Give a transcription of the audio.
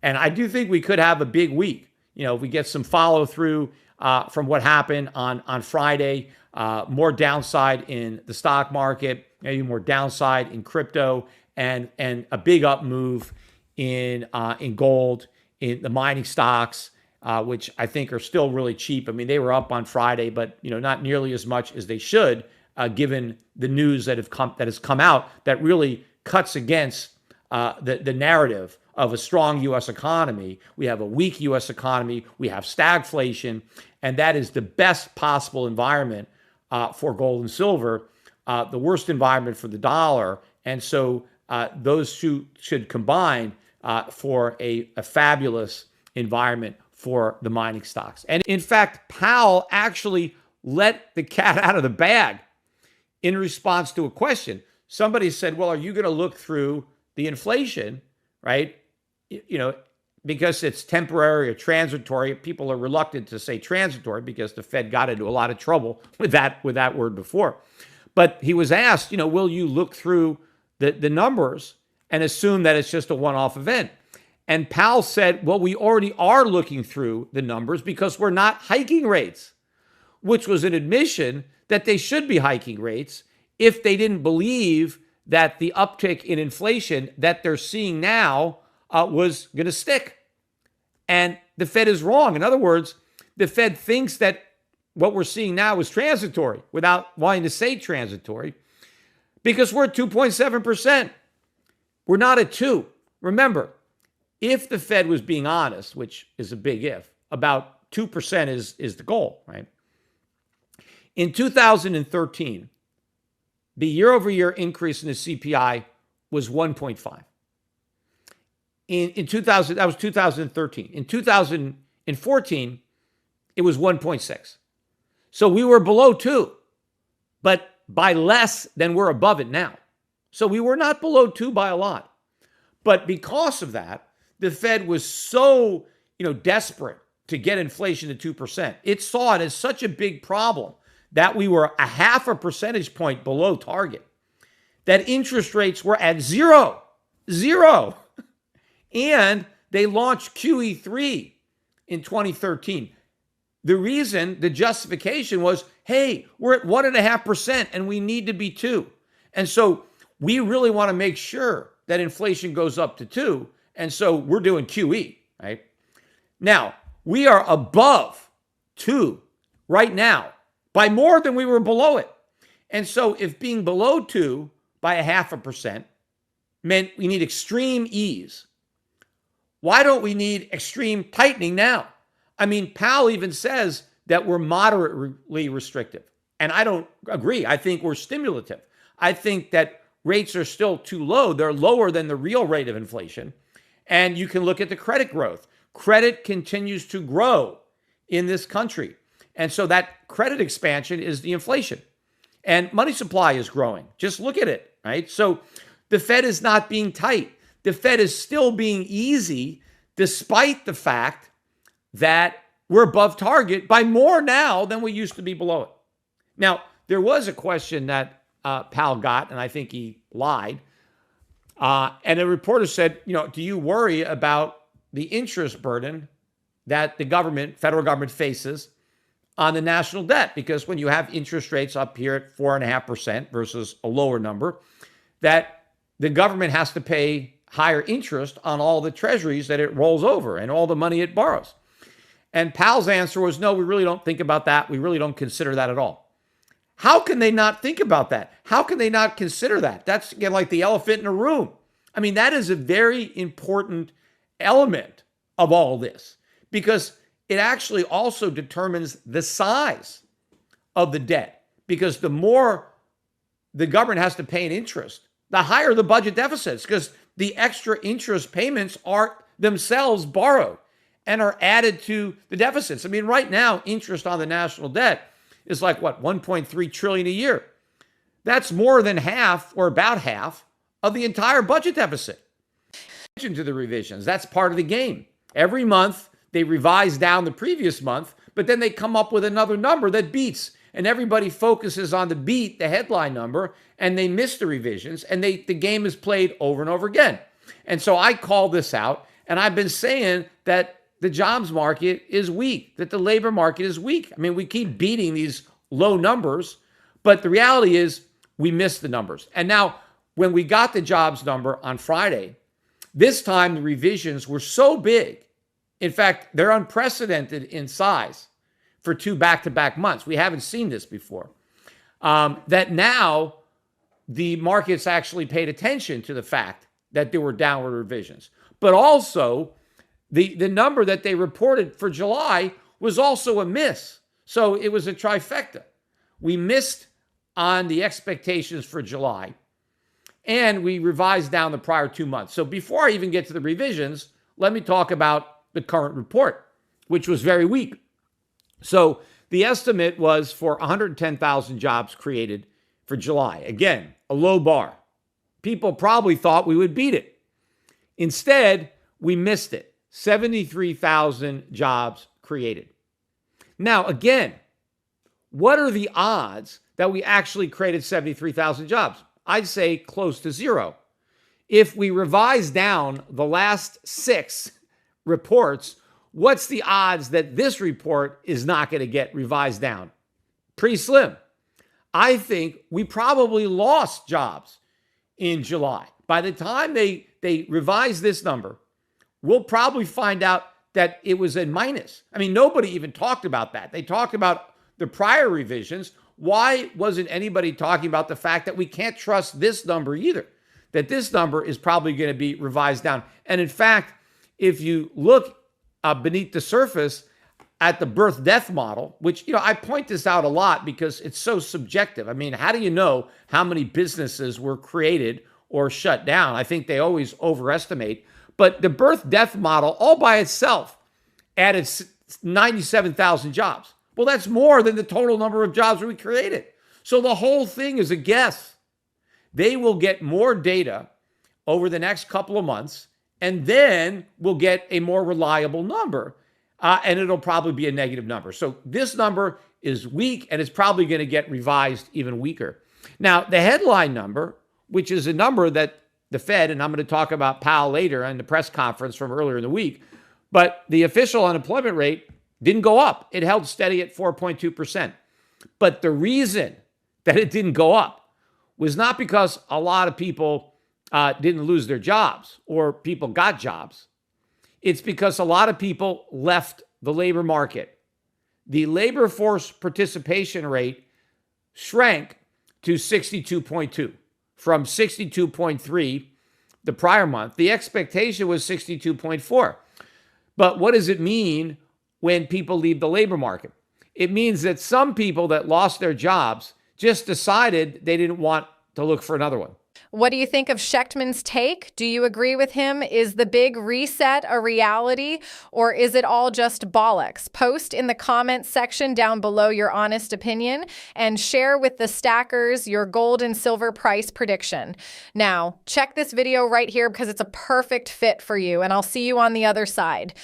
And I do think we could have a big week. If we get some follow through from what happened on Friday, more downside in the stock market, maybe more downside in crypto, and a big up move in gold, in the mining stocks, which I think are still really cheap. I mean, they were up on Friday, but not nearly as much as they should, given the news that has come out that really cuts against the narrative of a strong U.S. economy. We have a weak U.S. economy. We have stagflation, and that is the best possible environment for gold and silver, the worst environment for the dollar. And so those two should combine for a fabulous environment for the mining stocks. And in fact, Powell actually let the cat out of the bag in response to a question. Somebody said, well, are you going to look through the inflation, right? Because it's temporary or transitory. People are reluctant to say transitory because the Fed got into a lot of trouble with that word before. But he was asked, will you look through the numbers and assume that it's just a one-off event? And Powell said, well, we already are looking through the numbers because we're not hiking rates, which was an admission that they should be hiking rates if they didn't believe that the uptick in inflation that they're seeing now was going to stick. And the Fed is wrong. In other words, the Fed thinks that what we're seeing now is transitory without wanting to say transitory, because we're at 2.7%. We're not at 2. Remember, if the Fed was being honest, which is a big if, about 2% is the goal, right? In 2013, the year-over-year increase in the CPI was 1.5. In 2000, that was 2013. In 2014, it was 1.6. So we were below 2, but by less than we're above it now. So we were not below 2 by a lot. But because of that, the Fed was so, desperate to get inflation to 2%. It saw it as such a big problem that we were a half a percentage point below target, that interest rates were at zero. And they launched QE3 in 2013. The justification was, hey, we're at 1.5% and we need to be 2. And so we really want to make sure that inflation goes up to 2. And so we're doing QE, right? Now, we are above 2 right now by more than we were below it. And so if being below 2 by 0.5% meant we need extreme ease, why don't we need extreme tightening now? I mean, Powell even says that we're moderately restrictive. And I don't agree. I think we're stimulative. I think that rates are still too low. They're lower than the real rate of inflation. And you can look at the credit growth. Credit continues to grow in this country. And so that credit expansion is the inflation. And money supply is growing. Just look at it, right? So the Fed is not being tight. The Fed is still being easy, despite the fact that we're above target by more now than we used to be below it. Now, there was a question that Powell got, and I think he lied. And a reporter said, do you worry about the interest burden that the federal government faces on the national debt? Because when you have interest rates up here at 4.5% versus a lower number, that the government has to pay higher interest on all the treasuries that it rolls over and all the money it borrows. And Powell's answer was, no, we really don't think about that. We really don't consider that at all. How can they not think about that? How can they not consider that? That's, again, like the elephant in the room. I mean, that is a very important element of all this, because it actually also determines the size of the debt. Because the more the government has to pay in interest, the higher the budget deficits, because the extra interest payments are themselves borrowed and are added to the deficits. I mean, right now, interest on the national debt is like, what, 1.3 trillion a year. That's more than half, or about half, of the entire budget deficit. To the revisions, that's part of the game. Every month, they revise down the previous month, but then they come up with another number that beats. And everybody focuses on the beat, the headline number, and they miss the revisions, and the game is played over and over again. And so I call this out, And I've been saying that the jobs market is weak, that the labor market is weak. I mean, we keep beating these low numbers, but the reality is we missed the numbers. And now when we got the jobs number on Friday, this time the revisions were so big. In fact, they're unprecedented in size for 2 back-to-back months. We haven't seen this before. That now the markets actually paid attention to the fact that there were downward revisions. But also, the number that they reported for July was also a miss. So it was a trifecta. We missed on the expectations for July, and we revised down the prior 2 months. So before I even get to the revisions, let me talk about the current report, which was very weak. So the estimate was for 110,000 jobs created for July. Again, a low bar. People probably thought we would beat it. Instead, we missed it. 73,000 jobs created. Now, again, what are the odds that we actually created 73,000 jobs? I'd say close to zero. If we revise down the last 6 reports, what's the odds that this report is not going to get revised down? Pretty slim. I think we probably lost jobs in July. By the time they revise this number, we'll probably find out that it was a minus. I mean, nobody even talked about that. They talked about the prior revisions. Why wasn't anybody talking about the fact that we can't trust this number either? That this number is probably going to be revised down. And in fact, if you look beneath the surface at the birth-death model, which, I point this out a lot because it's so subjective. I mean, how do you know how many businesses were created or shut down? I think they always overestimate. But the birth-death model all by itself added 97,000 jobs. Well, that's more than the total number of jobs we created. So the whole thing is a guess. They will get more data over the next couple of months, and then we'll get a more reliable number, and it'll probably be a negative number. So this number is weak, and it's probably going to get revised even weaker. Now, the headline number, which is a number that the Fed, and I'm going to talk about Powell later in the press conference from earlier in the week, but the official unemployment rate didn't go up. It held steady at 4.2%. But the reason that it didn't go up was not because a lot of people didn't lose their jobs or people got jobs. It's because a lot of people left the labor market. The labor force participation rate shrank to 62.2 from 62.3 the prior month. The expectation was 62.4. But what does it mean when people leave the labor market? It means that some people that lost their jobs just decided they didn't want to look for another one. What do you think of Schechtman's take? Do you agree with him? Is the big reset a reality, or is it all just bollocks? Post in the comments section down below your honest opinion and share with the stackers your gold and silver price prediction. Now, check this video right here because it's a perfect fit for you, and I'll see you on the other side.